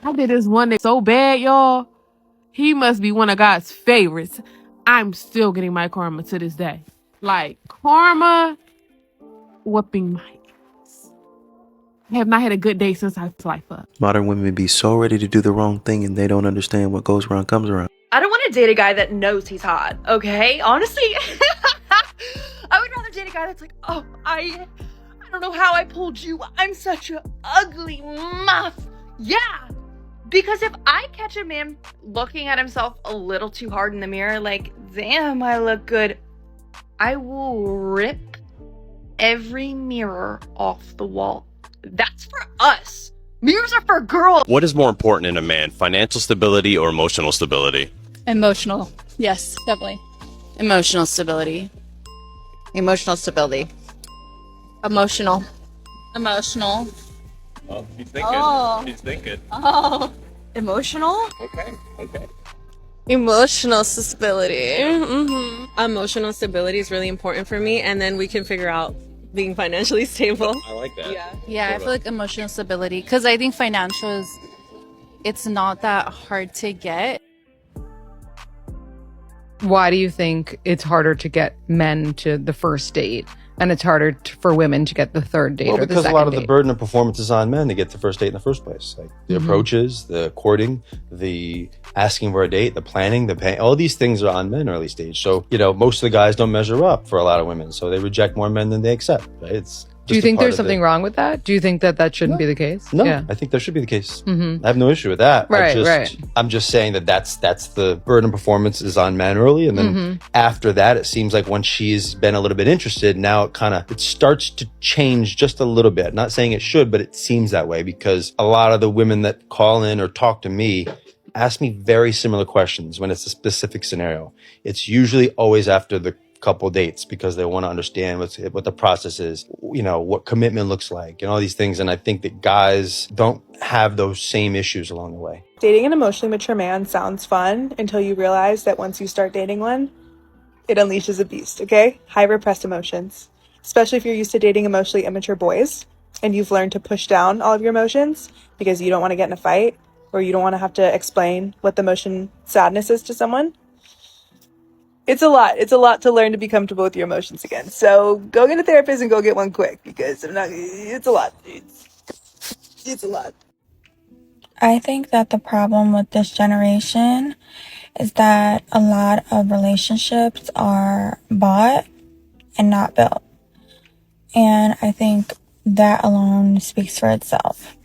I did this one nigga so bad, y'all. He must be one of God's favorites. I'm still getting my karma to this day. Like, karma whooping my ass. I have not had a good day since I life up. Modern women be so ready to do the wrong thing and they don't understand what goes around comes around. I don't want to date a guy that knows he's hot, okay? Honestly, I would rather date a guy that's like, oh, I don't know how I pulled you. I'm such an ugly muff. Yeah. Because if I catch a man looking at himself a little too hard in the mirror, like, damn, I look good, I will rip every mirror off the wall. That's for us. Mirrors are for girls. What is more important in a man, financial stability or emotional stability? Emotional. Yes, definitely. Emotional stability. Emotional stability. Emotional. Emotional. Oh, he's thinking. Oh. He's thinking. Oh. Emotional? Okay. Emotional stability. Emotional stability is really important for me, and then we can figure out being financially stable. I like that. Yeah, I feel like emotional stability, because I think financial is, it's not that hard to get. Why do you think it's harder to get men to the first date and it's harder for women to get the third date or the second date? Well, because a lot of the burden of performance is on men to get the first date in the first place. Like the approaches, the courting, the asking for a date, the planning, the paying, all these things are on men early stage. So, most of the guys don't measure up for a lot of women. So they reject more men than they accept, right? It's Do you think there's something wrong with that? Do you think that shouldn't be the case? No, Yeah. I think that should be the case. I have no issue with that. Right. I'm just saying that's the burden of performance is on men early. And then after that, it seems like once she's been a little bit interested, now it starts to change just a little bit. Not saying it should, but it seems that way because a lot of the women that call in or talk to me ask me very similar questions when it's a specific scenario. It's usually always after the couple dates because they want to understand what the process is, what commitment looks like and all these things. And I think that guys don't have those same issues along the way. Dating an emotionally mature man sounds fun until you realize that once you start dating one, it unleashes a beast, okay? High repressed emotions, especially if you're used to dating emotionally immature boys and you've learned to push down all of your emotions because you don't want to get in a fight or you don't want to have to explain what the emotion sadness is to someone. It's a lot. It's a lot to learn to be comfortable with your emotions again. So go get a therapist and go get one quick because it's a lot. It's a lot. I think that the problem with this generation is that a lot of relationships are bought and not built. And I think that alone speaks for itself.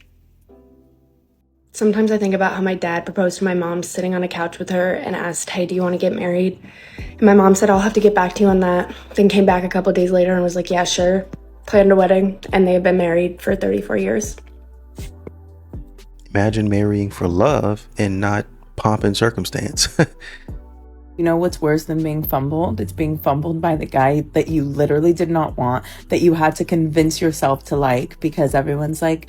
Sometimes I think about how my dad proposed to my mom sitting on a couch with her and asked, hey, do you want to get married? And my mom said, I'll have to get back to you on that. Then came back a couple of days later and was like, yeah, sure. Planned a wedding, and they have been married for 34 years. Imagine marrying for love and not pomp and circumstance. You know what's worse than being fumbled? It's being fumbled by the guy that you literally did not want, that you had to convince yourself to like, because everyone's like,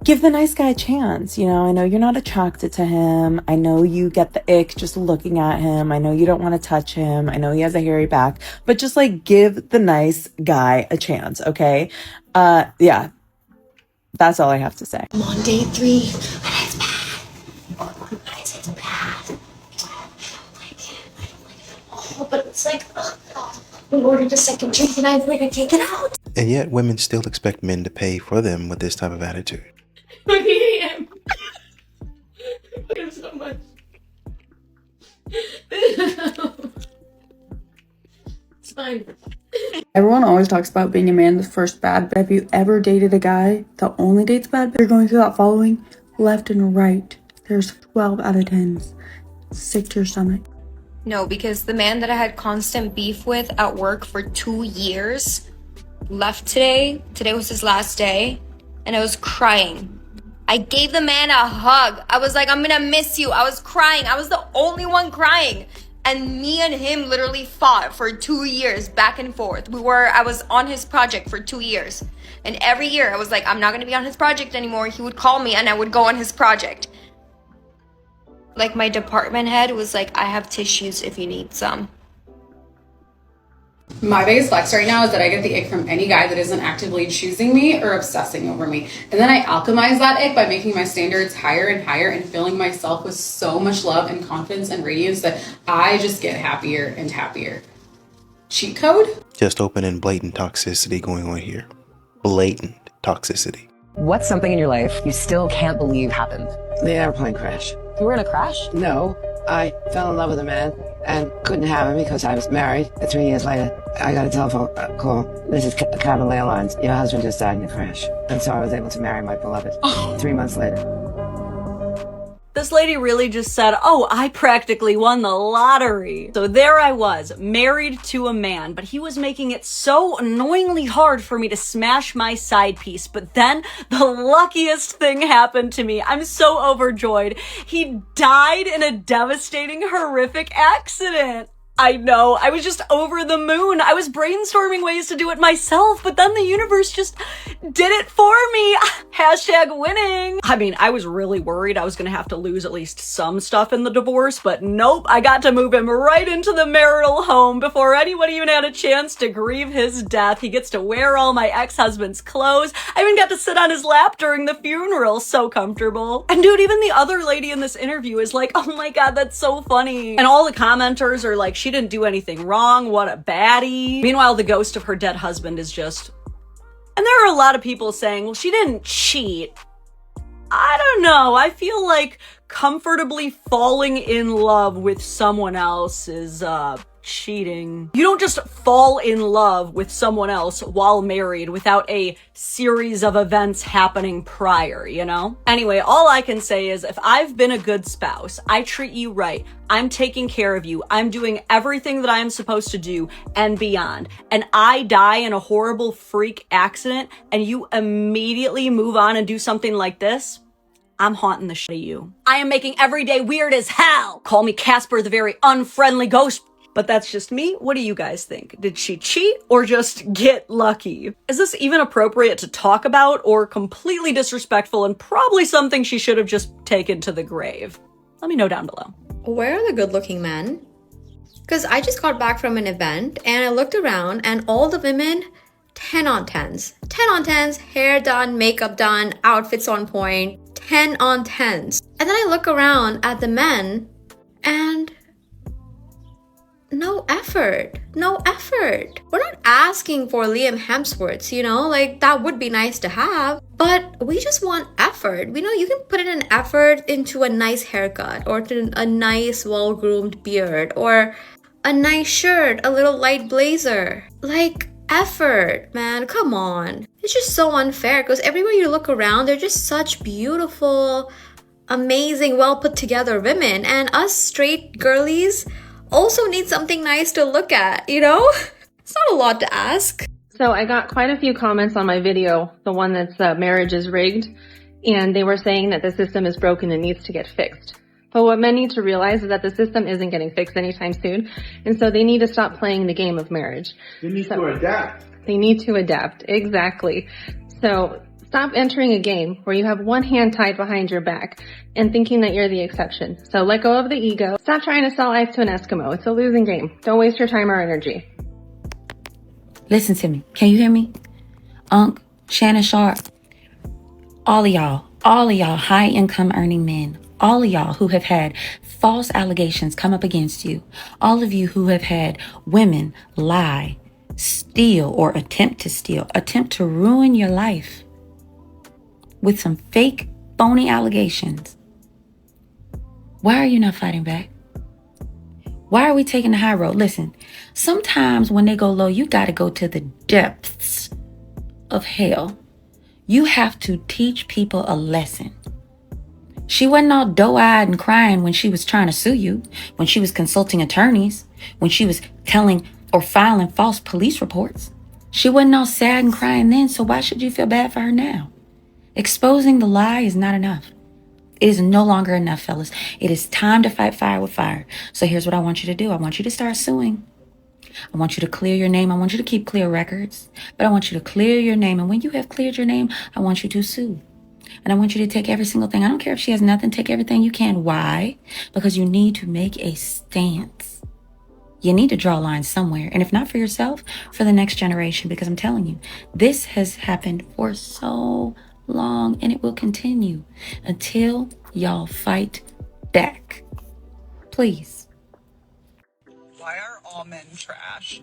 give the nice guy a chance. I know you're not attracted to him. I know you get the ick just looking at him. I know you don't want to touch him. I know he has a hairy back, but just give the nice guy a chance. Okay. Yeah, that's all I have to say. I'm on day 3 and it's bad. Guys, it's bad. I don't like it. Oh, but it's we ordered a second drink and I've to take it out. And yet women still expect men to pay for them with this type of attitude. Look at him. Look at him so much. It's fine. Everyone always talks about being a man that's first bad, but have you ever dated a guy that only dates bad? You're going through that following left and right. There's 12 out of 10s. Sick to your stomach. No, because the man that I had constant beef with at work for 2 years left today. Today was his last day, and I was crying. I gave the man a hug. I was like, I'm gonna miss you. I was crying. I was the only one crying. And me and him literally fought for 2 years back and forth. I was on his project for 2 years. And every year I was like, I'm not gonna be on his project anymore. He would call me and I would go on his project. My department head was like, I have tissues if you need some. My biggest flex right now is that I get the ick from any guy that isn't actively choosing me or obsessing over me. And then I alchemize that ick by making my standards higher and higher and filling myself with so much love and confidence and radiance that I just get happier and happier. Cheat code? Just open and blatant toxicity going on here. Blatant toxicity. What's something in your life you still can't believe happened? The airplane crash. You were in a crash? No, I fell in love with a man and couldn't have him because I was married. 3 years later, I got a telephone call. This is Capital Airlines. Your husband just died in a crash. And so I was able to marry my beloved 3 months later. This lady really just said, oh, I practically won the lottery. So there I was, married to a man, but he was making it so annoyingly hard for me to smash my side piece. But then the luckiest thing happened to me. I'm so overjoyed. He died in a devastating, horrific accident. I know, I was just over the moon. I was brainstorming ways to do it myself, but then the universe just did it for me. Hashtag winning. I mean, I was really worried I was gonna have to lose at least some stuff in the divorce, but nope, I got to move him right into the marital home before anyone even had a chance to grieve his death. He gets to wear all my ex-husband's clothes. I even got to sit on his lap during the funeral. So comfortable. And dude, even the other lady in this interview is like, oh my god, that's so funny. And all the commenters are like, she didn't do anything wrong, what a baddie. Meanwhile, the ghost of her dead husband is just... And there are a lot of people saying, well, she didn't cheat. I don't know. I feel like comfortably falling in love with someone else is, cheating. You don't just fall in love with someone else while married without a series of events happening prior, you know? Anyway, all I can say is if I've been a good spouse, I treat you right, I'm taking care of you, I'm doing everything that I'm supposed to do and beyond, and I die in a horrible freak accident and you immediately move on and do something like this, I'm haunting the shit out of you. I am making every day weird as hell. Call me Casper the very unfriendly ghost. But that's just me. What do you guys think? Did she cheat or just get lucky? Is this even appropriate to talk about or completely disrespectful and probably something she should have just taken to the grave? Let me know down below. Where are the good-looking men? Because I just got back from an event and I looked around and all the women, 10 on 10s. 10 on 10s, hair done, makeup done, outfits on point, 10 on 10s. And then I look around at the men and no effort. We're not asking for Liam Hemsworth's, you know, like that would be nice to have, but we just want effort. We know you can put in an effort into a nice haircut or to a nice well-groomed beard or a nice shirt, a little light blazer. Like effort, man, come on. It's just so unfair because everywhere you look around, they're just such beautiful, amazing, well put together women, and us straight girlies also need something nice to look at, you know? It's not a lot to ask. So I got quite a few comments on my video, the one that's marriage is rigged, and they were saying that the system is broken and needs to get fixed. But what men need to realize is that the system isn't getting fixed anytime soon, and so they need to stop playing the game of marriage. They need to adapt. They need to adapt, exactly. So stop entering a game where you have one hand tied behind your back and thinking that you're the exception. So let go of the ego. Stop trying to sell ice to an Eskimo. It's a losing game. Don't waste your time or energy. Listen to me. Can you hear me? Unc, Shannon Sharp, all of y'all high income earning men, all of y'all who have had false allegations come up against you, all of you who have had women lie, steal or attempt to ruin your life with some fake, phony allegations. Why are you not fighting back? Why are we taking the high road? Listen, sometimes when they go low, you got to go to the depths of hell. You have to teach people a lesson. She wasn't all doe-eyed and crying when she was trying to sue you, when she was consulting attorneys, when she was telling or filing false police reports. She wasn't all sad and crying then, so why should you feel bad for her now? Exposing the lie is not enough. It is no longer enough, fellas. It is time to fight fire with fire. So here's what I want you to do. I want you to start suing. I want you to clear your name. I want you to keep clear records, but I want you to clear your name. And when you have cleared your name, I want you to sue. And I want you to take every single thing. I don't care if she has nothing. Take everything you can. Why? Because you need to make a stance. You need to draw lines somewhere. And if not for yourself, for the next generation, because I'm telling you, this has happened for so long and it will continue until y'all fight back. Please. Why are all men trash?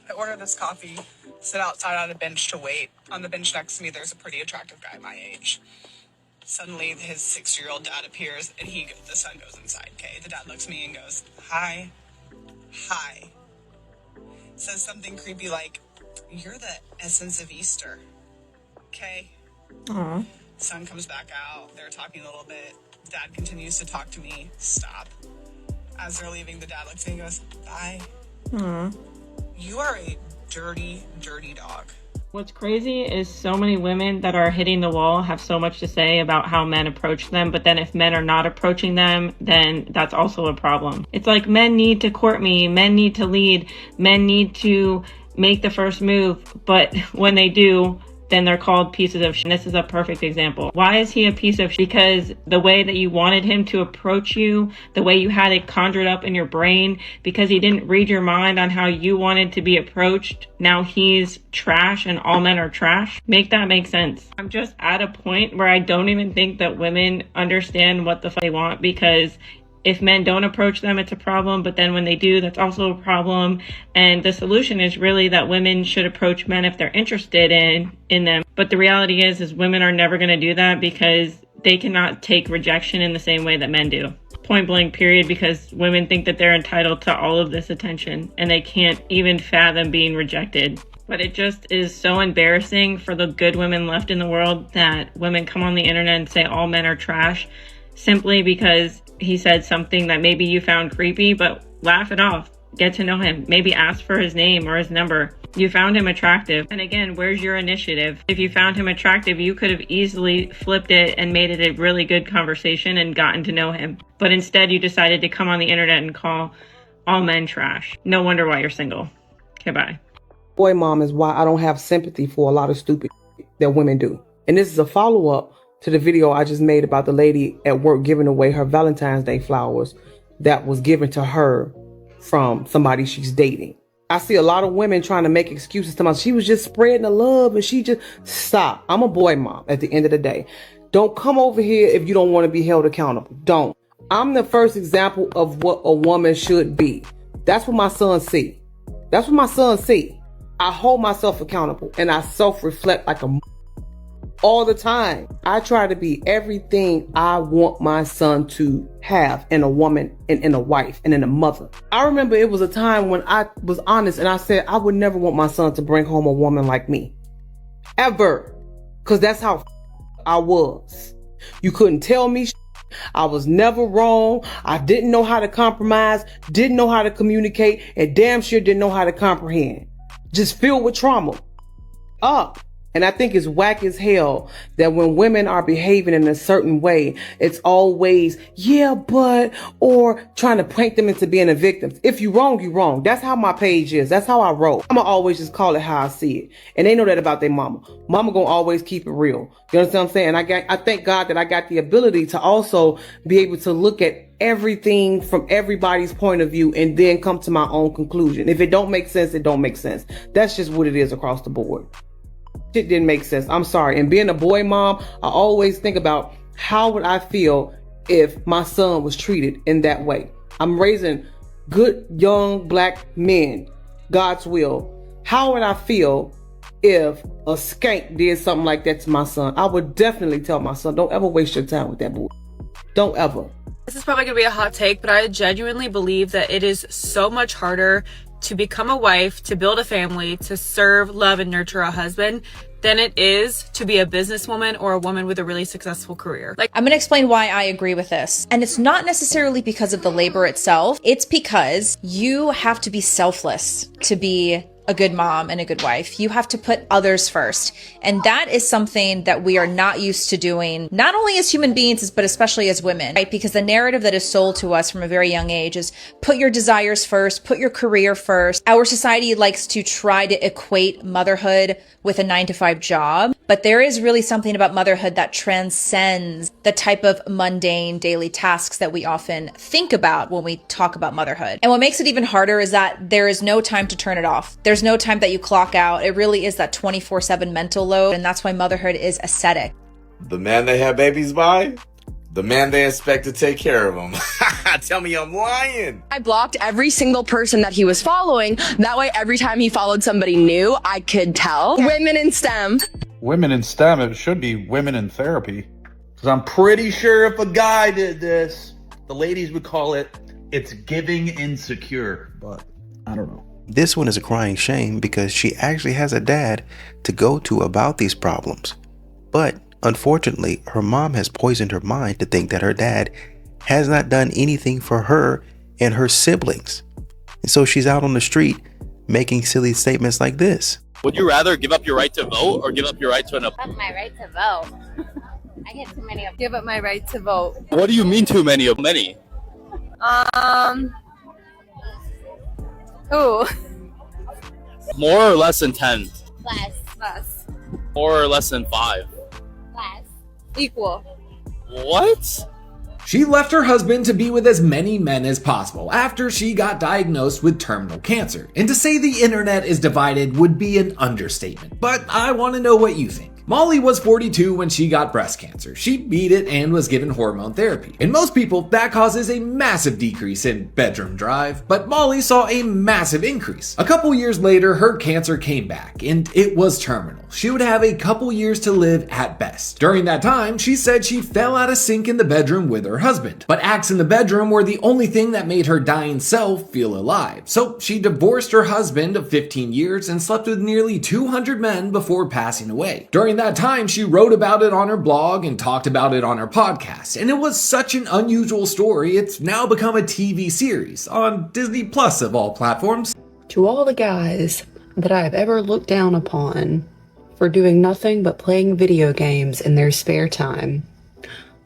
I ordered this coffee, sit outside on a bench to wait. On the bench next to me, there's a pretty attractive guy my age. Suddenly, his 6-year-old dad appears, and the son goes inside, okay? The dad looks at me and goes, hi. Says something creepy like, you're the essence of Easter, okay? Aww. Son comes back out, they're talking a little bit. Dad continues to talk to me, stop. As they're leaving, the dad looks at me and goes, bye. Aww. You are a dirty, dirty dog. What's crazy is so many women that are hitting the wall have so much to say about how men approach them, but then if men are not approaching them, then that's also a problem. It's like men need to court me, men need to lead, men need to make the first move, but when they do, then they're called pieces of shit. This is a perfect example. Why is he a piece of shit? Because the way that you wanted him to approach you, the way you had it conjured up in your brain, because he didn't read your mind on how you wanted to be approached, now he's trash and all men are trash. Make that make sense. I'm just at a point where I don't even think that women understand what the fuck they want, because if men don't approach them, it's a problem. But then when they do, that's also a problem. And the solution is really that women should approach men if they're interested in them. But the reality is women are never going to do that because they cannot take rejection in the same way that men do. Point blank, period, because women think that they're entitled to all of this attention and they can't even fathom being rejected. But it just is so embarrassing for the good women left in the world that women come on the internet and say all men are trash simply because he said something that maybe you found creepy, but laugh it off. Get to know him. Maybe ask for his name or his number. You found him attractive. And again, where's your initiative? If you found him attractive, you could have easily flipped it and made it a really good conversation and gotten to know him. But instead, you decided to come on the internet and call all men trash. No wonder why you're single. Okay, bye. Boy mom is why I don't have sympathy for a lot of stupid that women do. And this is a follow-up to the video I just made about the lady at work giving away her Valentine's Day flowers that was given to her from somebody she's dating. I see a lot of women trying to make excuses to myself. She was just spreading the love and she just stop. I'm a boy mom at the end of the day. Don't come over here if you don't want to be held accountable. Don't. I'm the first example of what a woman should be. That's what my son see. That's what my son see. I hold myself accountable and I self-reflect like a all the time. I try to be everything I want my son to have in a woman and in a wife and in a mother. I remember it was a time when I was honest and I said I would never want my son to bring home a woman like me. Ever. Because that's how I was. You couldn't tell me I was never wrong. I didn't know how to compromise, didn't know how to communicate, and damn sure didn't know how to comprehend. Just filled with trauma. Up. And I think it's whack as hell that when women are behaving in a certain way, it's always, yeah, but, or trying to paint them into being a victim. If you wrong, you wrong. That's how my page is. That's how I roll. I'ma always just call it how I see it. And they know that about their mama. Mama gonna always keep it real. You understand what I'm saying? I thank God that I got the ability to also be able to look at everything from everybody's point of view and then come to my own conclusion. If it don't make sense, it don't make sense. That's just what it is across the board. Shit didn't make sense. I'm sorry. And being a boy mom, I always think about how would I feel if my son was treated in that way. I'm raising good young black men, God's will. How would I feel if a skank did something like that to my son? I would definitely tell my son, don't ever waste your time with that boy. Don't ever. This is probably going to be a hot take, but I genuinely believe that it is so much harder to become a wife, to build a family, to serve, love, and nurture a husband than it is to be a businesswoman or a woman with a really successful career. I'm gonna explain why I agree with this. And it's not necessarily because of the labor itself. It's because you have to be selfless to be a good mom and a good wife. You have to put others first. And that is something that we are not used to doing, not only as human beings, but especially as women, right? Because the narrative that is sold to us from a very young age is put your desires first, put your career first. Our society likes to try to equate motherhood with a 9-to-5 job. But there is really something about motherhood that transcends the type of mundane daily tasks that we often think about when we talk about motherhood. And what makes it even harder is that there is no time to turn it off. There's no time that you clock out. It really is that 24/7 mental load. And that's why motherhood is ascetic. The man they have babies by? The man they expect to take care of them. Tell me I'm lying. I blocked every single person that he was following. That way, every time he followed somebody new, I could tell. Women in STEM. Women in STEM, it should be women in therapy. Because I'm pretty sure if a guy did this, the ladies would call it, it's giving insecure. But I don't know. This one is a crying shame because she actually has a dad to go to about these problems. But unfortunately, her mom has poisoned her mind to think that her dad has not done anything for her and her siblings. And so she's out on the street making silly statements like this. Would you rather give up your right to vote or give up your right to an Give up my right to vote. I get too many of. Give up my right to vote. What do you mean too many of many? Ooh. More or less than 10? Less. More or less than 5? Less. Equal. What? She left her husband to be with as many men as possible after she got diagnosed with terminal cancer. And to say the internet is divided would be an understatement. But I want to know what you think. Molly was 42 when she got breast cancer. She beat it and was given hormone therapy. In most people, that causes a massive decrease in bedroom drive, but Molly saw a massive increase. A couple years later, her cancer came back, and it was terminal. She would have a couple years to live at best. During that time, she said she fell out of sync in the bedroom with her husband. But acts in the bedroom were the only thing that made her dying self feel alive. So she divorced her husband of 15 years and slept with nearly 200 men before passing away. During that time, she wrote about it on her blog and talked about it on her podcast. And it was such an unusual story, it's now become a TV series on Disney Plus of all platforms. To all the guys that I have ever looked down upon for doing nothing but playing video games in their spare time,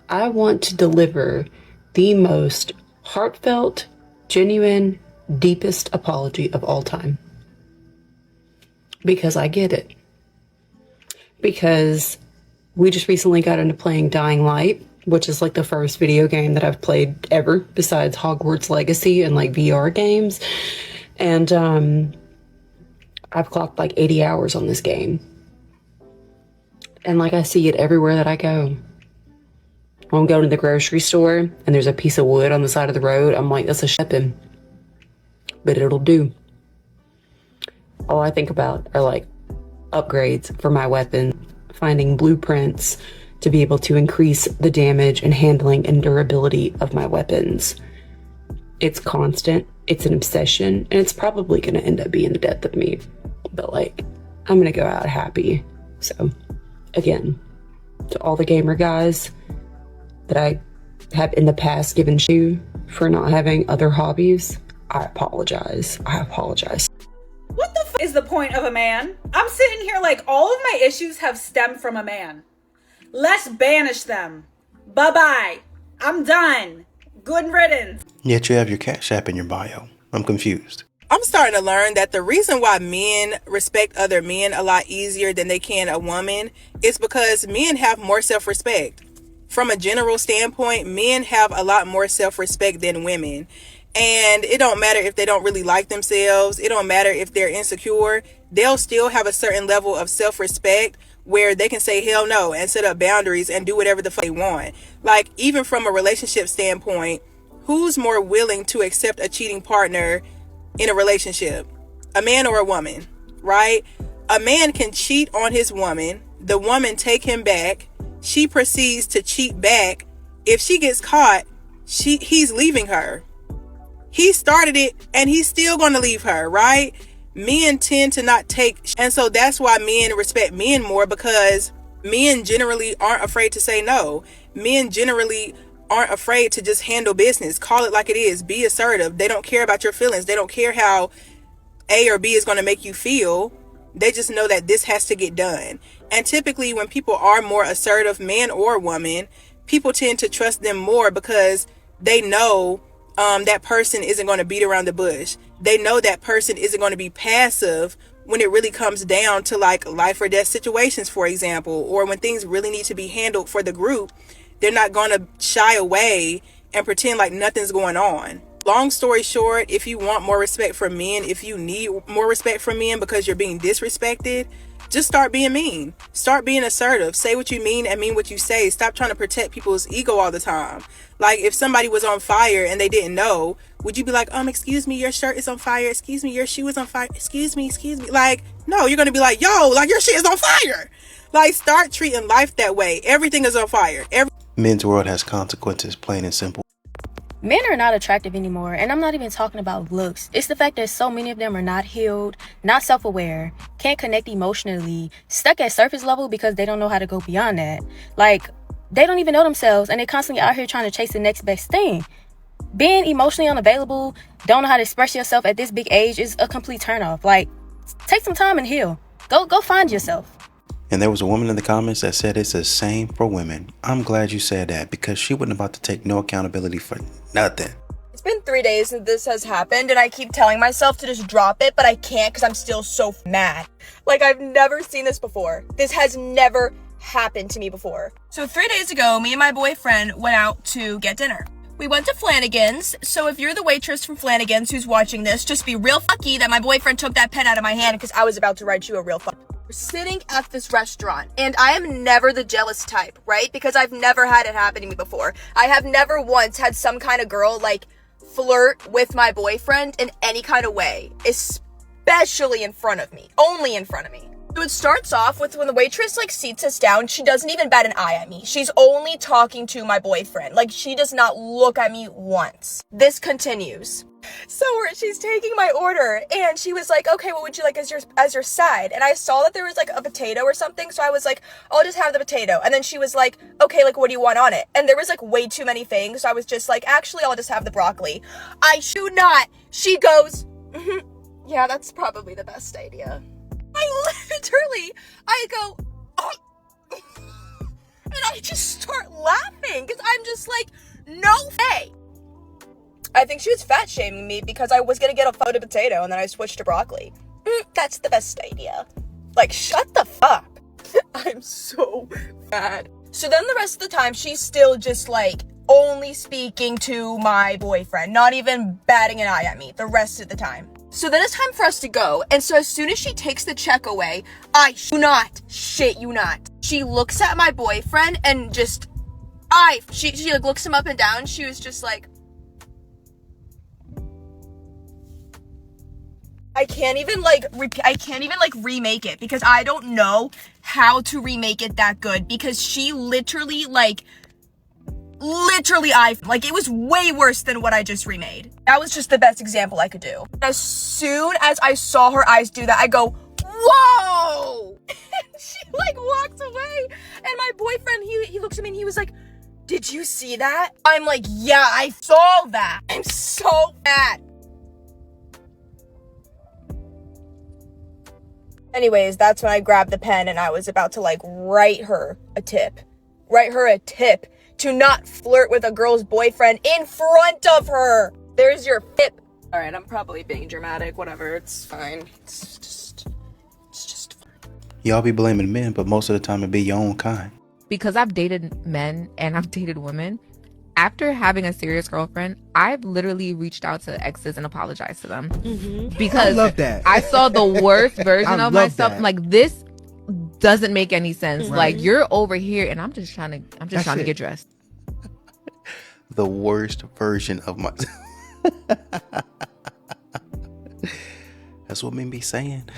I want to deliver the most heartfelt, genuine, deepest apology of all time. Because I get it. Because we just recently got into playing Dying Light, which is like the first video game that I've played ever besides Hogwarts Legacy and like VR games. And I've clocked like 80 hours on this game. And like I see it everywhere that I go. When I'm going to the grocery store and there's a piece of wood on the side of the road, I'm like, that's a weapon. But it'll do. All I think about are like upgrades for my weapon, finding blueprints to be able to increase the damage and handling and durability of my weapons. It's constant, it's an obsession, and it's probably going to end up being the death of me. But like, I'm going to go out happy. So, again, to all the gamer guys that I have in the past given shit for not having other hobbies, I apologize. I apologize. What the is the point of a man? I'm sitting here like all of my issues have stemmed from a man. Let's banish them. Bye-bye. I'm done. Good riddance. Yet you have your Cash App in your bio. I'm confused. I'm starting to learn that the reason why men respect other men a lot easier than they can a woman is because men have more self-respect. From a general standpoint, men have a lot more self-respect than women. And it don't matter if they don't really like themselves. It don't matter if they're insecure. They'll still have a certain level of self-respect where they can say hell no and set up boundaries and do whatever the fuck they want. Like, even from a relationship standpoint, who's more willing to accept a cheating partner in a relationship? A man or a woman, right? A man can cheat on his woman. The woman take him back. She proceeds to cheat back. If she gets caught, he's leaving her. He started it and he's still going to leave her, right? Men tend to not take, and so that's why men respect men more, because men generally aren't afraid to say no. Men generally aren't afraid to just handle business, call it like it is, be assertive. They don't care about your feelings. They don't care how A or B is going to make you feel. They just know that this has to get done. And typically when people are more assertive, man or woman, people tend to trust them more because they know that person isn't going to beat around the bush. They know that person isn't going to be passive when it really comes down to like life or death situations, for example, or when things really need to be handled for the group, they're not going to shy away and pretend like nothing's going on. Long story short, if you want more respect from men, if you need more respect from men because you're being disrespected, just start being mean. Start being assertive. Say what you mean and mean what you say. Stop trying to protect people's ego all the time. Like if somebody was on fire and they didn't know, would you be like, excuse me, your shirt is on fire. Excuse me, your shoe is on fire. Excuse me. Like, no, you're going to be like, yo, like your shit is on fire. Like, start treating life that way. Everything is on fire. Men's world has consequences, plain and simple. Men are not attractive anymore, and I'm not even talking about looks. It's the fact that so many of them are not healed, not self-aware, can't connect emotionally, stuck at surface level because they don't know how to go beyond that. Like, they don't even know themselves, and they're constantly out here trying to chase the next best thing. Being emotionally unavailable, don't know how to express yourself at this big age is a complete turnoff. Like, take some time and heal. Go find yourself. And there was a woman in the comments that said it's the same for women. I'm glad you said that because she wasn't about to take no accountability for nothing. It's been 3 days since this has happened, and I keep telling myself to just drop it, but I can't because I'm still so mad. Like, I've never seen this before. This has never happened to me before. So 3 days ago, me and my boyfriend went out to get dinner. We went to Flanagan's, so if you're the waitress from Flanagan's who's watching this, just be real lucky that my boyfriend took that pen out of my hand because I was about to write you a real fuck. We're sitting at this restaurant, and I am never the jealous type, right? Because I've never had it happen to me before. I have never once had some kind of girl, like, flirt with my boyfriend in any kind of way, especially in front of me. Only in front of me. So it starts off with when the waitress, like, seats us down, she doesn't even bat an eye at me. She's only talking to my boyfriend. Like, she does not look at me once. This continues. So she's taking my order, and she was like, okay, what would you like as your side? And I saw that there was like a potato or something, so I was like, I'll just have the potato. And then she was like, okay, like, what do you want on it? And there was like way too many things, so I was just like, actually, I'll just have the broccoli. I should not. She goes, yeah, that's probably the best idea. I go, oh. And I just start laughing, because I'm just like, no way. I think she was fat shaming me because I was gonna get a photo potato and then I switched to broccoli. That's the best idea. Like, shut the fuck. I'm so mad. So then the rest of the time, she's still just like only speaking to my boyfriend, not even batting an eye at me the rest of the time. So then it's time for us to go. And so as soon as she takes the check away, I shit you not. She looks at my boyfriend and just, she like looks him up and down. She was just like, I can't even remake it because I don't know how to remake it that good because she literally, it was way worse than what I just remade. That was just the best example I could do. As soon as I saw her eyes do that, I go, whoa! And she like walks away, and my boyfriend, he looks at me and he was like, did you see that? I'm like, yeah, I saw that. I'm so mad. Anyways, that's when I grabbed the pen and I was about to like write her a tip to not flirt with a girl's boyfriend in front of her. There's your tip. All right, I'm probably being dramatic, whatever, it's fine. It's just fine. Y'all be blaming men, but most of the time it be your own kind. Because I've dated men and I've dated women, after having a serious girlfriend, I've literally reached out to exes and apologized to them. Because I love that. I saw the worst version I of love myself. that. Like, this doesn't make any sense. Right. Like, you're over here and I'm just trying to get dressed. The worst version of my. That's what men be saying.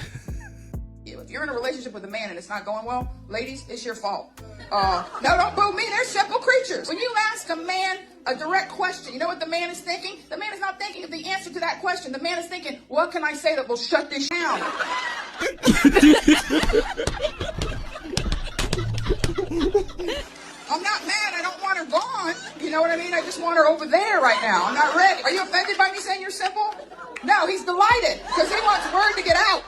If you're in a relationship with a man and it's not going well, ladies, it's your fault. No, don't boo me. They're simple creatures. When you ask a man a direct question, you know what the man is thinking? The man is not thinking of the answer to that question. The man is thinking, what can I say that will shut this down? I'm not mad. I don't want her gone. You know what I mean? I just want her over there right now. I'm not ready. Are you offended by me saying you're simple? No, he's delighted because he wants word to get out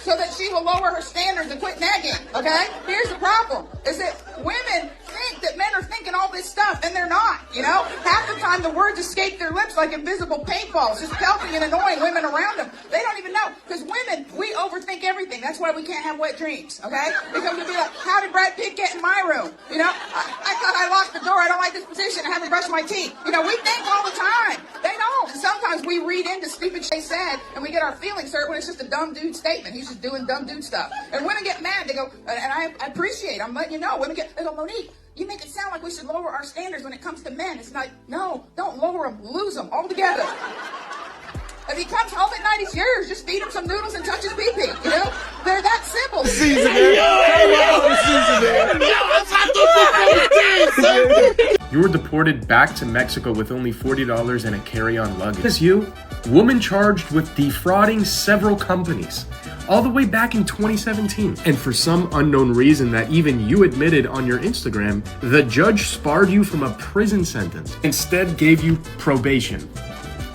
so that she will lower her standards and quit nagging, okay? Here's the problem, is that women think that men are thinking all this stuff, and they're not, you know? Half the time the words escape their lips like invisible paintballs, just pelting and annoying women around them. They don't even know. Because women, we overthink everything. That's why we can't have wet dreams, okay? Because we'll be like, how did Brad Pitt get in my room? You know, I thought I locked the door. I don't like this position. I haven't brushed my teeth. You know, we think all the time. They don't. And sometimes we read into stupid shit they said and we get our feelings hurt when it's just a dumb dude statement. He's just doing dumb dude stuff. And women get mad. They go, and I appreciate, I'm letting you know. Women they go, Monique, you make it sound like we should lower our standards when it comes to men. It's like, no, don't lower them, lose them altogether. If he comes home at night, he's yours. Just feed him some noodles and touch his pee-pee. You know? They're that simple. You were deported back to Mexico with only $40 and a carry-on luggage. As you, woman charged with defrauding several companies, all the way back in 2017. And for some unknown reason that even you admitted on your Instagram, the judge sparred you from a prison sentence, instead gave you probation.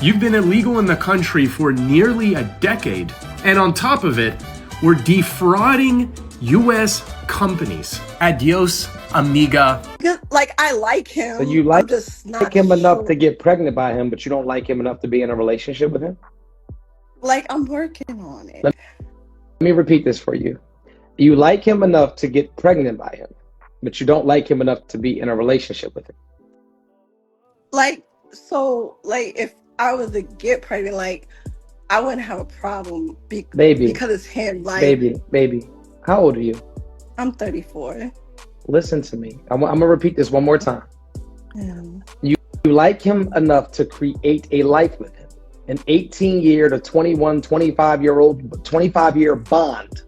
You've been illegal in the country for nearly a decade, and on top of it, we're defrauding U.S. companies. Adios, amiga. Like, I like him. So you like, I'm just not like him enough sure. to get pregnant by him, but you don't like him enough to be in a relationship with him? Like, I'm working on it. Let me repeat this for you. You like him enough to get pregnant by him, but you don't like him enough to be in a relationship with him. Like, so, like, if I was to get pregnant, like, I wouldn't have a problem because it's him. Like, baby, how old are you? I'm 34. Listen to me. I'm gonna repeat this one more time. Yeah. You like him enough to create a life with him. An 18-year to 21, 25-year bond,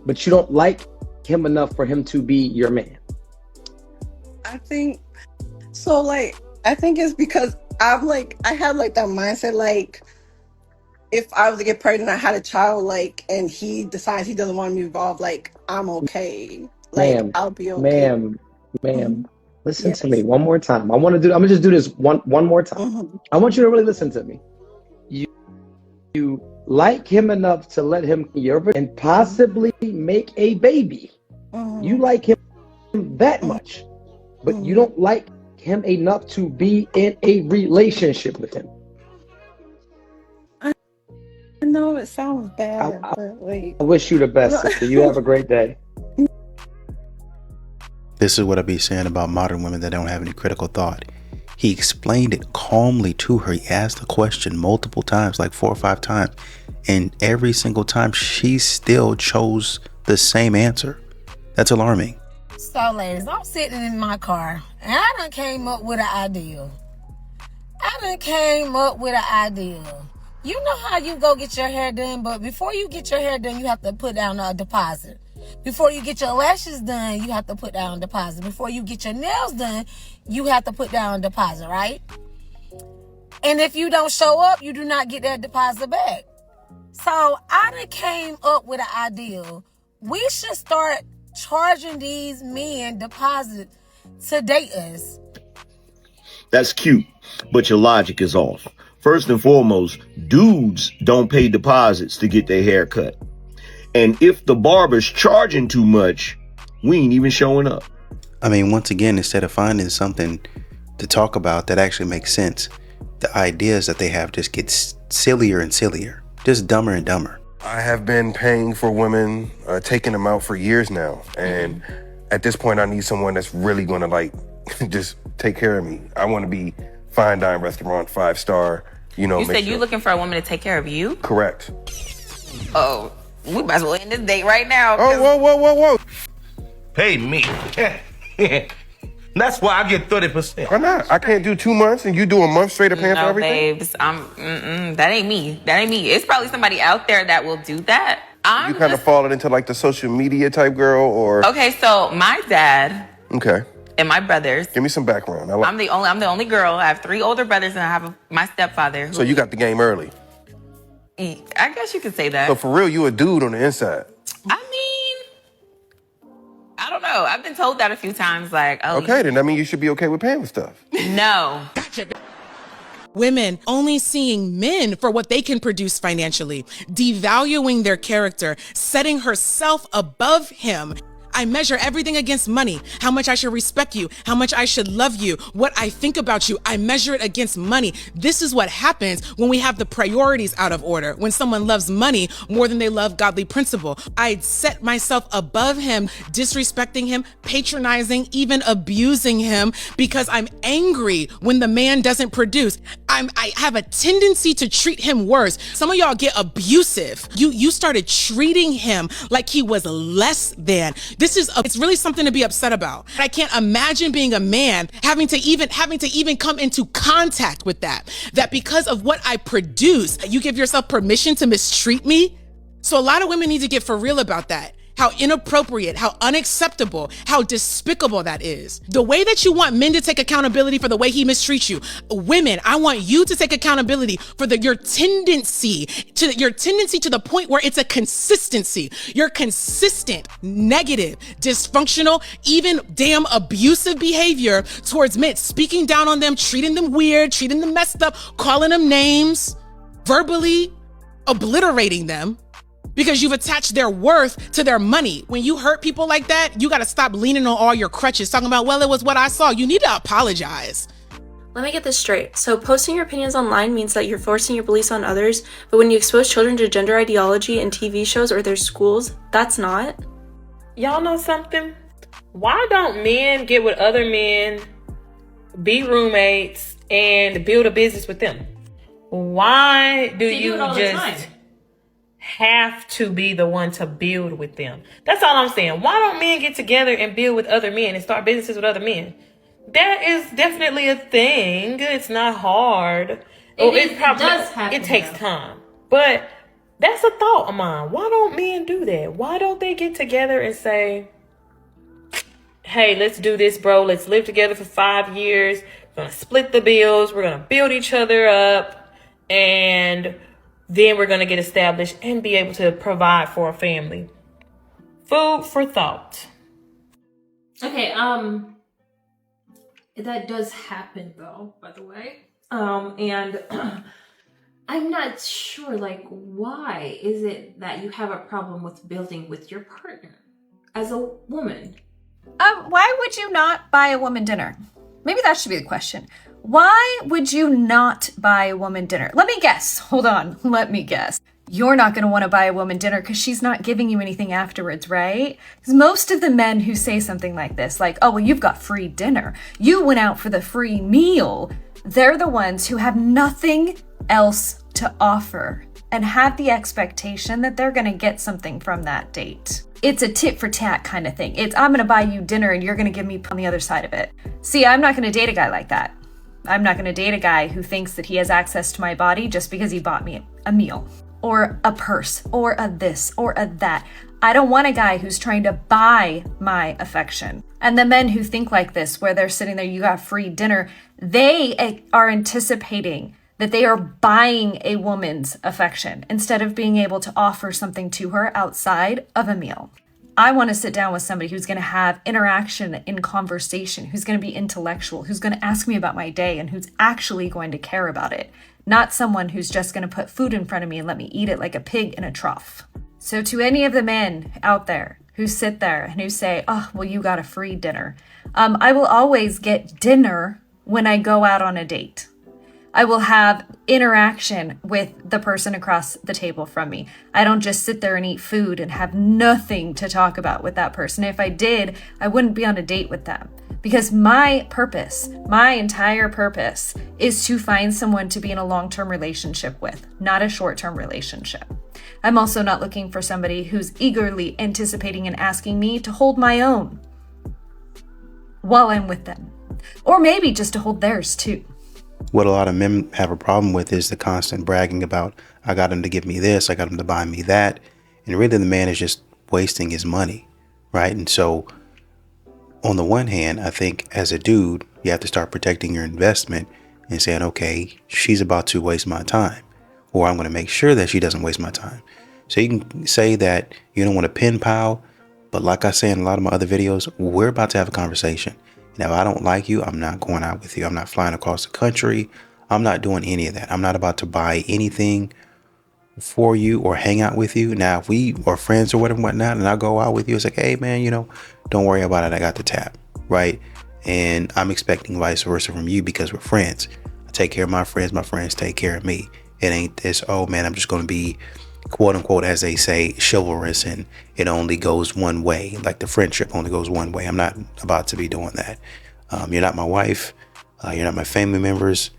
but you don't like him enough for him to be your man. I think so. Like, I think it's because I had like that mindset. Like, if I was to get pregnant, I had a child, like, and he decides he doesn't want to be involved, like, I'm okay. Like, I'll be okay. Ma'am, listen to me one more time. I'm gonna just do this one more time. I want you to really listen to me. You like him enough to let him and possibly make a baby. You like him that much, but you don't like him enough to be in a relationship with him. I know it sounds bad, but like, I wish you the best, sister. You have a great day. This is what I be saying about modern women that don't have any critical thought. He explained it calmly to her. He asked the question multiple times, like 4 or 5 times. And every single time she still chose the same answer. That's alarming. So ladies, I'm sitting in my car and I done came up with an idea. You know how you go get your hair done, but before you get your hair done, you have to put down a deposit. Before you get your lashes done, you have to put down a deposit. Before you get your nails done, you have to put down a deposit, right? And if you don't show up, you do not get that deposit back. So I done came up with an idea. We should start charging these men deposit to date us. That's cute, but your logic is off. First and foremost, dudes don't pay deposits to get their hair cut. And if the barber's charging too much, we ain't even showing up. I mean, once again, instead of finding something to talk about that actually makes sense, the ideas that they have just get sillier and sillier, just dumber and dumber. I have been paying for women, taking them out for years now. And at this point, I need someone that's really going to like just take care of me. I want to be fine dine restaurant, 5-star, you know. You said you're looking for a woman to take care of you? Correct. Oh, we might as well end this date right now. Oh, whoa. Pay me. That's why I get 30%. Why not? I can't do 2 months and you do a month straight of paying for everything? Babes, that ain't me. It's probably somebody out there that will do that. You kind of falling into like the social media type girl or? Okay, so my dad. Okay. And my brothers. Give me some background. I'm the only girl. I have 3 older brothers and I have my stepfather. So you got the game early. I guess you could say that. So for real, you a dude on the inside. I mean, I don't know. I've been told that a few times. Like, oh. Okay, then that means you should be okay with paying for stuff. No. Women only seeing men for what they can produce financially, devaluing their character, setting herself above him. I measure everything against money. How much I should respect you, how much I should love you, what I think about you. I measure it against money. This is what happens when we have the priorities out of order, when someone loves money more than they love godly principle. I set myself above him, disrespecting him, patronizing, even abusing him because I'm angry when the man doesn't produce. I have a tendency to treat him worse. Some of y'all get abusive. You started treating him like he was less than. It's really something to be upset about. I can't imagine being a man having to even come into contact with that because of what I produce, you give yourself permission to mistreat me. So a lot of women need to get for real about that. How inappropriate, how unacceptable, how despicable that is. The way that you want men to take accountability for the way he mistreats you, women, I want you to take accountability for your tendency to the point where it's a consistency. Your consistent, negative, dysfunctional, even damn abusive behavior towards men, speaking down on them, treating them weird, treating them messed up, calling them names, verbally obliterating them. Because you've attached their worth to their money. When you hurt people like that, you gotta stop leaning on all your crutches, talking about, well, it was what I saw. You need to apologize. Let me get this straight. So posting your opinions online means that you're forcing your beliefs on others, but when you expose children to gender ideology in TV shows or their schools, that's not? Y'all know something? Why don't men get with other men, be roommates, and build a business with them? Why do you just have to be the one to build with them? That's all I'm saying. Why don't men get together and build with other men and start businesses with other men? That is definitely a thing. It's not hard. It does happen. It takes time. But that's a thought of mine. Why don't men do that? Why don't they get together and say, hey, let's do this, bro. Let's live together for 5 years. We're going to split the bills. We're going to build each other up. And then we're going to get established and be able to provide for a family. Food for thought. Okay, that does happen though, by the way. And I'm not sure, like, why is it that you have a problem with building with your partner as a woman? Why would you not buy a woman dinner? Maybe that should be the question. Why would you not buy a woman dinner? Let me guess. Hold on. Let me guess. You're not going to want to buy a woman dinner because she's not giving you anything afterwards, right? Because most of the men who say something like this, like, oh, well, you've got free dinner. You went out for the free meal. They're the ones who have nothing else to offer and have the expectation that they're going to get something from that date. It's a tit for tat kind of thing. It's, I'm going to buy you dinner and you're going to give me on the other side of it. See, I'm not going to date a guy like that. I'm not going to date a guy who thinks that he has access to my body just because he bought me a meal or a purse or a this or a that. I don't want a guy who's trying to buy my affection. And the men who think like this, where they're sitting there, you got free dinner, they are anticipating that they are buying a woman's affection instead of being able to offer something to her outside of a meal. I want to sit down with somebody who's going to have interaction in conversation, who's going to be intellectual, who's going to ask me about my day and who's actually going to care about it. Not someone who's just going to put food in front of me and let me eat it like a pig in a trough. So to any of the men out there who sit there and who say, oh, well, you got a free dinner. I will always get dinner when I go out on a date. I will have interaction with the person across the table from me. I don't just sit there and eat food and have nothing to talk about with that person. If I did, I wouldn't be on a date with them. Because my purpose, my entire purpose, is to find someone to be in a long-term relationship with, not a short-term relationship. I'm also not looking for somebody who's eagerly anticipating and asking me to hold my own while I'm with them. Or maybe just to hold theirs too. What a lot of men have a problem with is the constant bragging about, I got him to give me this, I got him to buy me that. And really the man is just wasting his money, right? And so on the one hand, I think as a dude, you have to start protecting your investment and saying, okay, she's about to waste my time, or I'm going to make sure that she doesn't waste my time. So you can say that you don't want to pen pal, but like I say in a lot of my other videos, we're about to have a conversation. And if I don't like you, I'm not going out with you. I'm not flying across the country. I'm not doing any of that. I'm not about to buy anything for you or hang out with you. Now, if we are friends or whatever, whatnot, and I go out with you, it's like, hey man, don't worry about it. I got the tab, right? And I'm expecting vice versa from you because we're friends. I take care of my friends take care of me. It ain't this, oh man, I'm just going to be quote unquote, as they say, chivalrous, and it only goes one way. Like the friendship only goes one way. I'm not about to be doing that. You're not my wife. You're not my family members.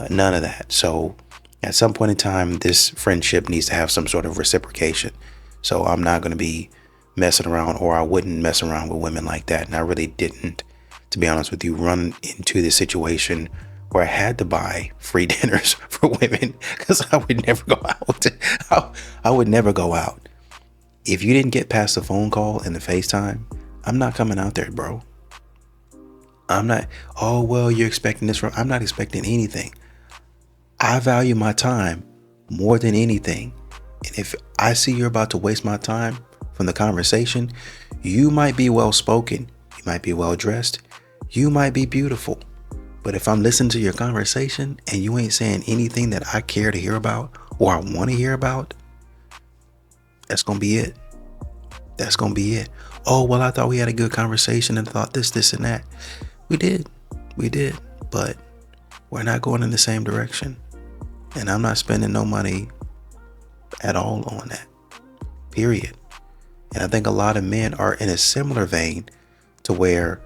None of that. So at some point in time, this friendship needs to have some sort of reciprocation. So I'm not going to be messing around, or I wouldn't mess around with women like that. And I really didn't, to be honest with you, run into this situation where I had to buy free dinners for women because I would never go out. I would never go out. If you didn't get past the phone call and the FaceTime, I'm not coming out there, bro. I'm not, oh, well, you're expecting this from, I'm not expecting anything. I value my time more than anything. And if I see you're about to waste my time from the conversation, you might be well spoken. You might be well dressed. You might be beautiful. But if I'm listening to your conversation and you ain't saying anything that I care to hear about or I want to hear about, that's going to be it. That's going to be it. Oh, well, I thought we had a good conversation and thought this, and that. We did. But we're not going in the same direction. And I'm not spending no money at all on that. Period. And I think a lot of men are in a similar vein to where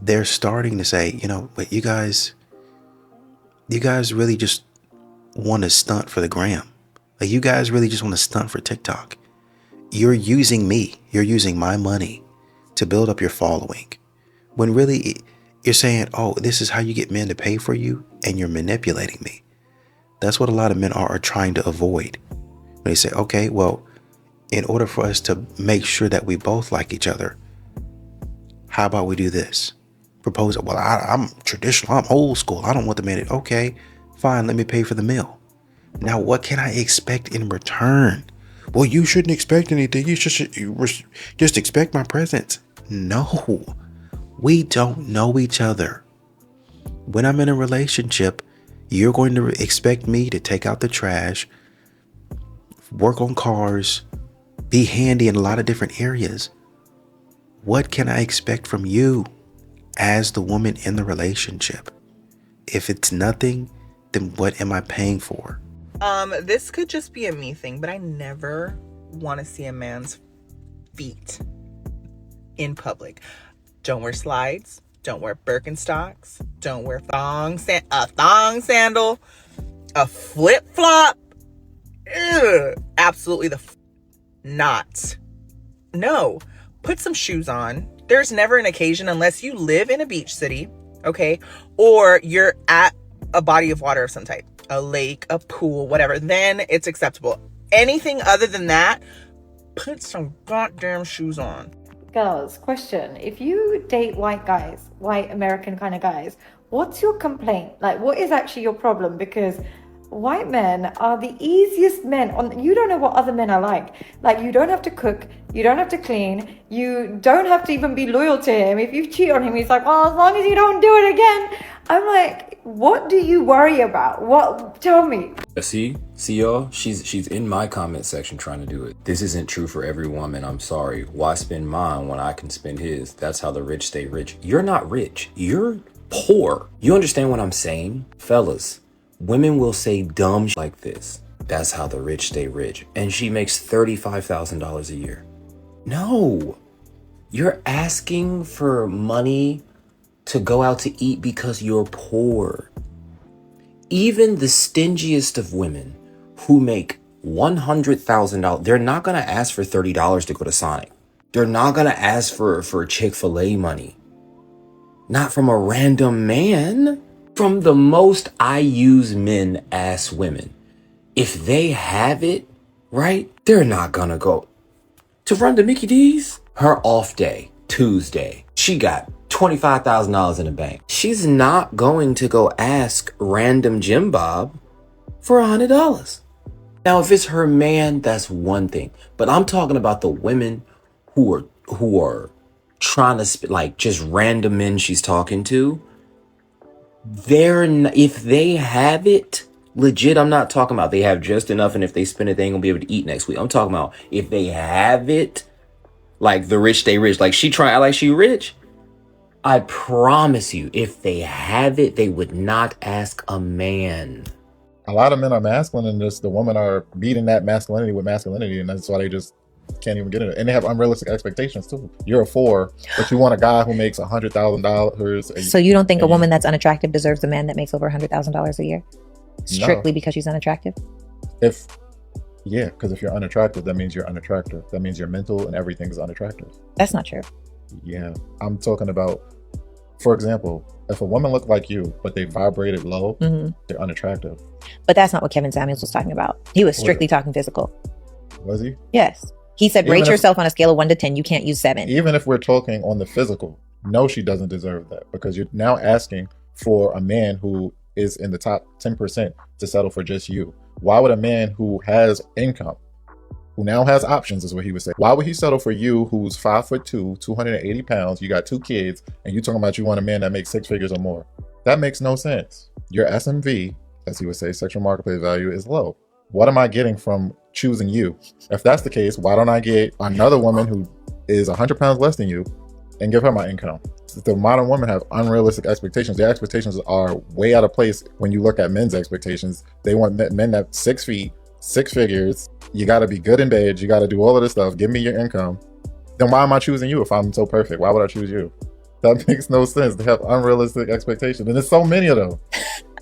they're starting to say, but you guys really just want to stunt for the gram. Like, you guys really just want to stunt for TikTok. You're using me. You're using my money to build up your following. When really you're saying, oh, this is how you get men to pay for you, and you're manipulating me. That's what a lot of men are trying to avoid. When they say, okay, well, in order for us to make sure that we both like each other, how about we do this? Propose it. Well, I'm traditional. I'm old school. I don't want the man to, okay, fine, let me pay for the meal. Now, what can I expect in return? Well, you shouldn't expect anything. You should just expect my presence. No, we don't know each other. When I'm in a relationship, you're going to expect me to take out the trash, work on cars, be handy in a lot of different areas. What can I expect from you as the woman in the relationship? If it's nothing, then what am I paying for? This could just be a me thing, but I never want to see a man's feet in public. Don't wear slides. Don't wear Birkenstocks. Don't wear a thong sandal, a flip flop. Absolutely not. No, put some shoes on. There's never an occasion, unless you live in a beach city, okay, or you're at a body of water of some type, a lake, a pool, whatever, then it's acceptable. Anything other than that, put some goddamn shoes on. Girls, question. If you date white guys, white American kind of guys, what's your complaint? Like, what is actually your problem? Because white men are the easiest men on. You don't know what other men are like. Like, you don't have to cook, you don't have to clean, you don't have to even be loyal to him. If you cheat on him, he's like, oh, as long as you don't do it again. I'm like, what do you worry about? What? Tell me. See y'all, she's in my comment section trying to do it. This isn't true for every woman. I'm sorry. Why spend mine when I can spend his? That's how the rich stay rich. You're not rich, you're poor. You understand what I'm saying? Fellas, women will say dumb like this. That's how the rich stay rich. And she makes $35,000 a year. No, you're asking for money to go out to eat because you're poor. Even the stingiest of women who make $100,000, they're not going to ask for $30 to go to Sonic. They're not going to ask for Chick-fil-A money. Not from a random man. From the most I use men ask women. If they have it, right, they're not going to go to run to Mickey D's. Her off day, Tuesday, she got $25,000 in the bank. She's not going to go ask random Jim Bob for $100. Now, if it's her man, that's one thing. But I'm talking about the women who are trying to like just random men she's talking to. If they have it, Legit, I'm not talking about they have just enough, and if they spend it, they ain't gonna be able to eat next week. I'm talking about if they have it, like the rich stay rich. Like she trying to act like she rich. I promise you, if they have it, they would not ask a man. A lot of men are masculine, and just the women are meeting that masculinity with masculinity, and that's why they just can't even get it. And they have unrealistic expectations too. You're a 4, but you want a guy who makes $100,000. So you don't think a woman that's unattractive deserves a man that makes over $100,000 a year? Strictly because she's unattractive? Yeah, because if you're unattractive, that means you're unattractive. That means your mental and everything is unattractive. That's not true. Yeah, I'm talking about, for example, if a woman looked like you, but they vibrated low, they're unattractive. But that's not what Kevin Samuels was talking about. He was strictly talking physical. Was he? Yes. He said, rate yourself on a scale of 1 to 10. You can't use 7. Even if we're talking on the physical, no, she doesn't deserve that, because you're now asking for a man who is in the top 10% to settle for just you. Why would a man who has income, who now has options, is what he would say, why would he settle for you who's 5'2", 280 pounds, you got 2 kids, and you talking about you want a man that makes 6 figures or more? That makes no sense. Your SMV, as he would say, sexual marketplace value, is low. What am I getting from choosing you? If that's the case, why don't I get another woman who is 100 pounds less than you and give her my income? The modern women have unrealistic expectations. Their expectations are way out of place when you look at men's expectations. They want men that 6 feet, 6 figures. You got to be good in bed. You got to do all of this stuff. Give me your income. Then why am I choosing you if I'm so perfect? Why would I choose you? That makes no sense. They have unrealistic expectations. And there's so many of them.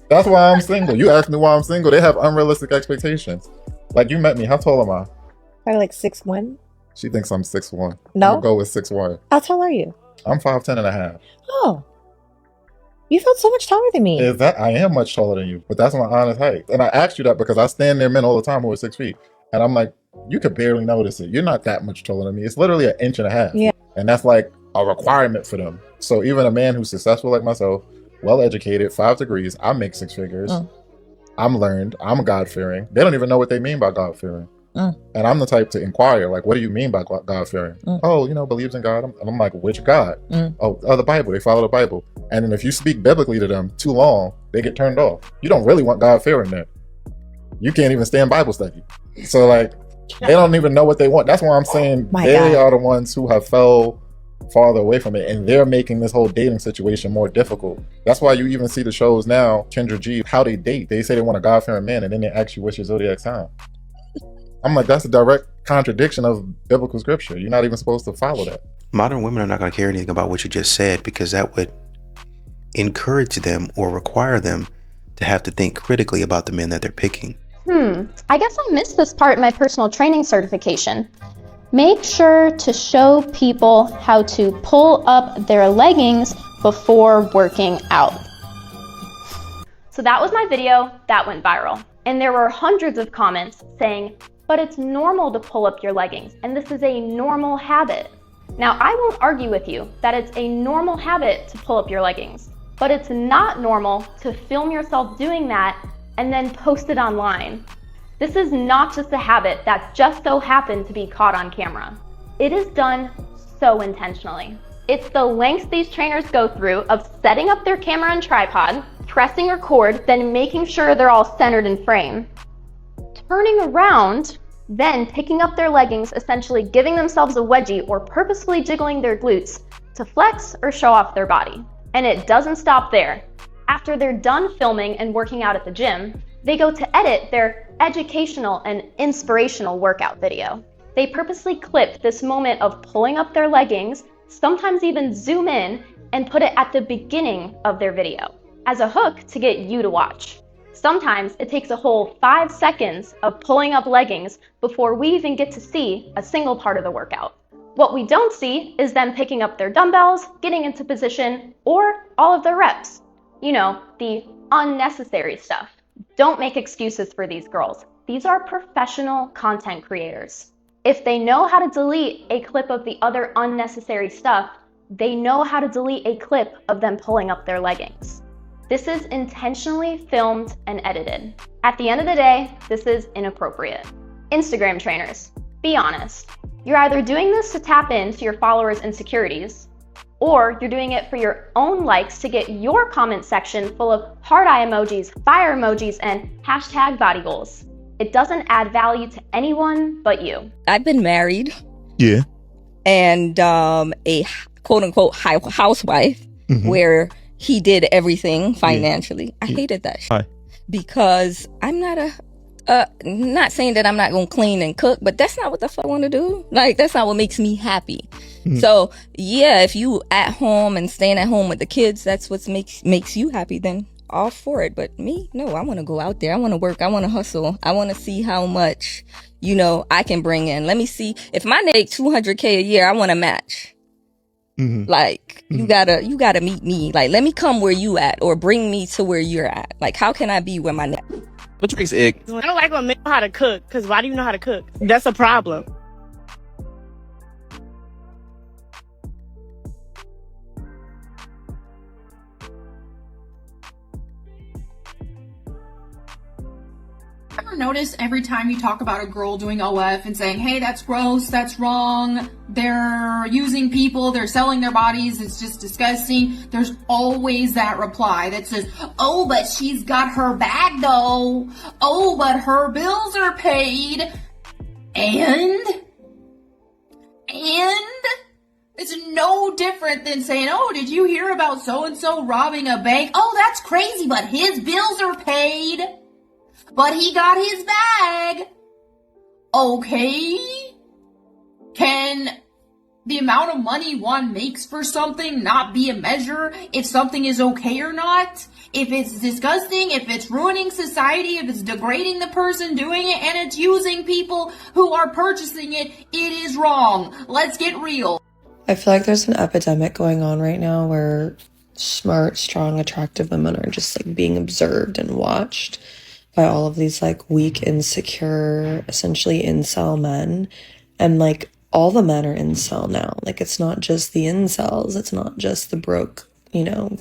That's why I'm single. You ask me why I'm single. They have unrealistic expectations. Like, you met me. How tall am I? Probably like 6'1". She thinks I'm 6'1". No. I'm gonna go with 6'1". How tall are you? I'm 5'10" and a half. Oh. You felt so much taller than me. Is that I am much taller than you, but that's my honest height. And I asked you that because I stand near men all the time who are 6 feet. And I'm like, you could barely notice it. You're not that much taller than me. It's literally 1.5 inches. Yeah. And that's like a requirement for them. So even a man who's successful like myself, well-educated, 5 degrees, I make 6 figures. I'm learned. I'm God-fearing. They don't even know what they mean by God-fearing. And I'm the type to inquire, like, what do you mean by God-fearing? Oh, believes in God. And I'm like, which God? Oh, the Bible. They follow the Bible. And then if you speak biblically to them too long, they get turned off. You don't really want God-fearing then. You can't even stand Bible study. So, like, they don't even know what they want. That's why I'm saying they are the ones who have fell farther away from it, and they're making this whole dating situation more difficult. That's why you even see the shows now, Kendra G, how they date. They say they want a God-fearing man, and then they ask you what's your zodiac sign. I'm like, that's a direct contradiction of biblical scripture. You're not even supposed to follow that. Modern women are not going to care anything about what you just said, because that would encourage them or require them to have to think critically about the men that they're picking. I guess I missed this part in my personal training certification. Make sure to show people how to pull up their leggings before working out. So that was my video that went viral. And there were hundreds of comments saying, but it's normal to pull up your leggings, and this is a normal habit. Now, I won't argue with you that it's a normal habit to pull up your leggings, but it's not normal to film yourself doing that and then post it online. This is not just a habit that just so happened to be caught on camera. It is done so intentionally. It's the lengths these trainers go through of setting up their camera and tripod, pressing record, then making sure they're all centered in frame, turning around, then picking up their leggings, essentially giving themselves a wedgie or purposefully jiggling their glutes to flex or show off their body. And it doesn't stop there. After they're done filming and working out at the gym, they go to edit their educational and inspirational workout video. They purposely clip this moment of pulling up their leggings, sometimes even zoom in and put it at the beginning of their video as a hook to get you to watch. Sometimes it takes a whole 5 seconds of pulling up leggings before we even get to see a single part of the workout. What we don't see is them picking up their dumbbells, getting into position, or all of their reps. You know, the unnecessary stuff. Don't make excuses for these girls. These are professional content creators. If they know how to delete a clip of the other unnecessary stuff, they know how to delete a clip of them pulling up their leggings. This is intentionally filmed and edited. At the end of the day, this is inappropriate. Instagram trainers, be honest. You're either doing this to tap into your followers' insecurities, Or you're doing it for your own likes to get your comment section full of heart eye emojis, fire emojis, and hashtag body goals. It doesn't add value to anyone but you. I've been married. Yeah. And a quote unquote housewife where he did everything financially. I hated that shit. Because I'm not not saying that I'm not gonna clean and cook, but that's not what the fuck I want to do. Like, that's not what makes me happy. So yeah, if you at home and staying at home with the kids, that's what makes you happy, then all for it. But me, no, I want to go out there. I want to work. I want to hustle. I want to see how much, you know, I can bring in. Let me see if my nigga make $200K a year. I want to match. Like, you gotta meet me. Like, let me come where you at, or bring me to where you're at. Like, how can I be where my neck? What makes egg? I don't like when men know how to cook, because why do you know how to cook? That's a problem. Ever notice every time you talk about a girl doing OF and saying, hey, that's gross, that's wrong, they're using people, they're selling their bodies, it's just disgusting, there's always that reply that says, oh, but she's got her bag though, oh, but her bills are paid, and it's no different than saying, oh, did you hear about so-and-so robbing a bank? Oh, that's crazy, but his bills are paid. But he got his bag. Okay. Can the amount of money one makes for something not be a measure if something is okay or not? If it's disgusting, if it's ruining society, if it's degrading the person doing it, and it's using people who are purchasing it, it is wrong. Let's get real. I feel like there's an epidemic going on right now where smart, strong, attractive women are just like being observed and watched by all of these like weak, insecure, essentially incel men. And like all the men are incel now. Like, it's not just the incels, it's not just the broke, you know,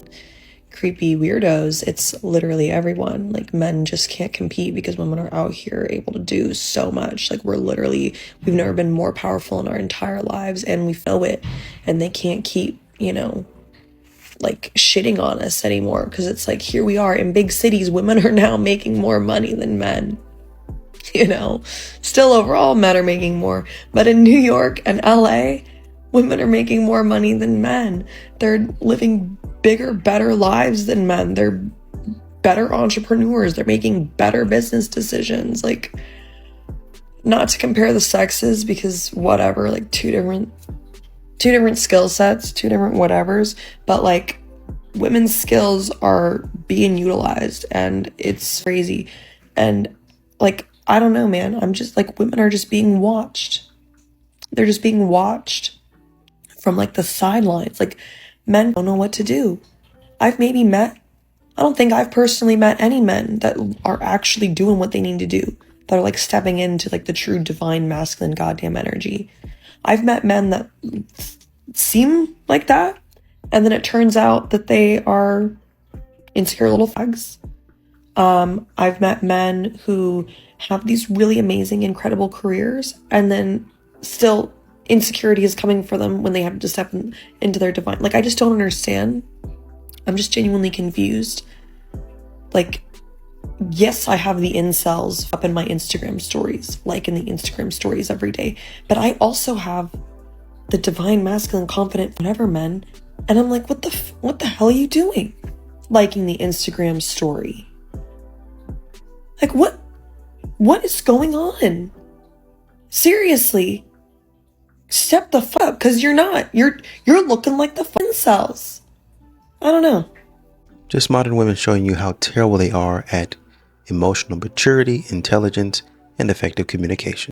creepy weirdos. It's literally everyone. Like, men just can't compete because women are out here able to do so much. Like, we've never been more powerful in our entire lives, and we know it, and they can't keep, you know, like shitting on us anymore, because it's like, here we are in big cities, women are now making more money than men, you know. Still, overall, men are making more, but in New York and LA, women are making more money than men. They're living bigger, better lives than men. They're better entrepreneurs. They're making better business decisions. Like, not to compare the sexes, because whatever, like two different skill sets, two different whatevers, but like women's skills are being utilized, and it's crazy. And like, I don't know, man, I'm just like, women are just being watched. They're just being watched from like the sidelines. Like, men don't know what to do. I don't think I've personally met any men that are actually doing what they need to do, that are like stepping into like the true divine masculine goddamn energy. I've met men that seem like that, and then it turns out that they are insecure little fags. I've met men who have these really amazing, incredible careers, and then still insecurity is coming for them when they have to step into their divine. Like, I just don't understand. I'm just genuinely confused. Like, yes, I have the incels up in my Instagram stories, like in the Instagram stories every day, but I also have the divine, masculine, confident, whatever men, and I'm like, what the hell are you doing? Liking the Instagram story. Like, what is going on? Seriously, step the fuck up, because you're not. You're looking like the incels. I don't know. Just modern women showing you how terrible they are at emotional maturity, intelligence, and effective communication.